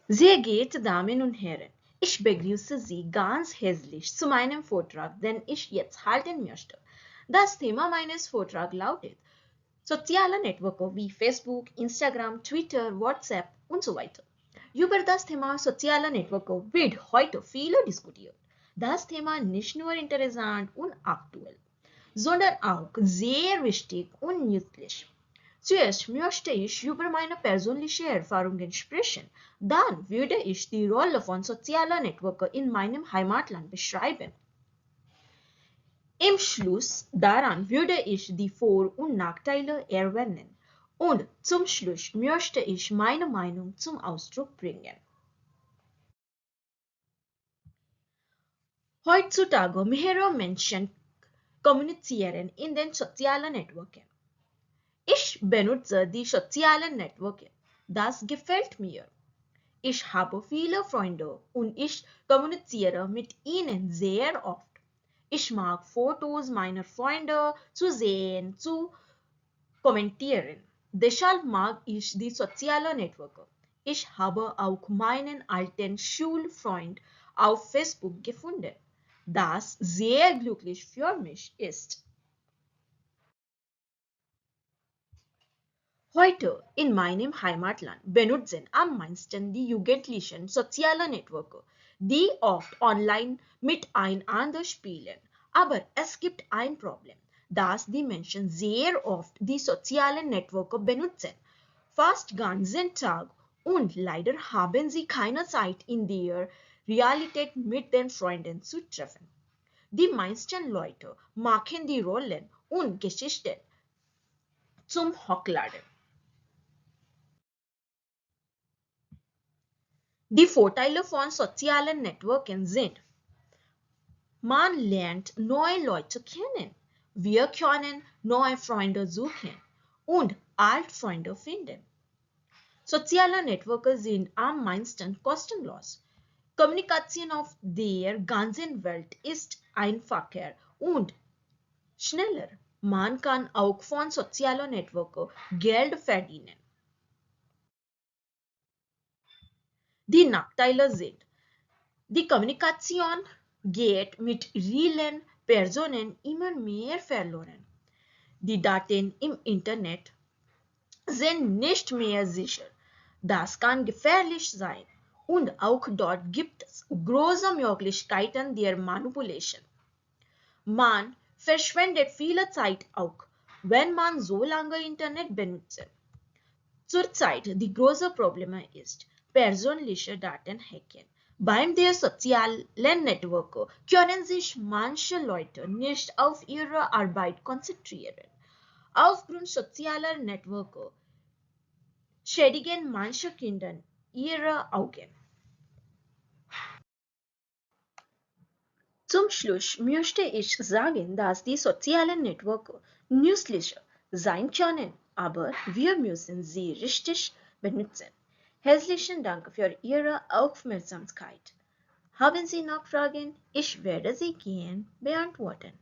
Sehr geehrte Damen und Herren, ich begrüße Sie ganz herzlich zu meinem Vortrag, den ich jetzt halten möchte. Das Thema meines Vortrags lautet soziale Netzwerke wie Facebook, Instagram, Twitter, WhatsApp und so weiter. Über das Thema soziale Netzwerke wird heute viel diskutiert. Das Thema nicht nur interessant und aktuell, sondern auch sehr wichtig und nützlich. Zuerst möchte ich über meine persönlichen Erfahrungen sprechen. Dann würde ich die Rolle von sozialen Netzwerken in meinem Heimatland beschreiben. Im Schluss daran würde ich die Vor- und Nachteile erwähnen. Und zum Schluss möchte ich meine Meinung zum Ausdruck bringen. Heutzutage mehrere Menschen kommunizieren in den sozialen Netzwerken. Ich benutze die sozialen Netzwerke. Das gefällt mir. Ich habe viele Freunde und ich kommuniziere mit ihnen sehr oft. Ich mag Fotos meiner Freunde zu sehen, zu kommentieren. Deshalb mag ich die sozialen Netzwerke. Ich habe auch meinen alten Schulfreund auf Facebook gefunden, das sehr glücklich für mich ist. Heute in meinem Heimatland benutzen am meisten die Jugendlichen soziale Netzwerke, die oft online miteinander spielen. Aber es gibt ein Problem, dass die Menschen sehr oft die sozialen Netzwerke benutzen, fast ganzen Tag, und leider haben sie keine Zeit in der Realität mit den Freunden zu treffen. Die meisten Leute machen die Rollen und Geschichten zum Hochladen. Die Vorteile von sozialen Netzwerken sind: man lernt neue Leute kennen, wir können neue Freunde suchen und Altfreunde finden. Soziale Netzwerke sind am meisten kostenlos. Kommunikation auf der ganzen Welt ist einfacher und schneller. Man kann auch von sozialen Netzwerken Geld verdienen. Die Nachteile sind: die Kommunikation geht mit realen Personen immer mehr verloren. Die Daten im Internet sind nicht mehr sicher. Das kann gefährlich sein. Und auch dort gibt es große Möglichkeiten der Manipulation. Man verschwendet viele Zeit auch, wenn man so lange Internet benutzt. Zurzeit die große Problem ist persönliche Datenhacken. Beim der sozialen Network können sich manche Leute nicht auf ihre Arbeit konzentrieren. Aufgrund sozialer Network schädigen manche Kinder ihre Augen. Zum Schluss möchte ich sagen, dass die sozialen Networks nützlich sein können, aber wir müssen sie richtig benutzen. Herzlichen Dank für Ihre Aufmerksamkeit. Haben Sie noch Fragen? Ich werde sie gern beantworten.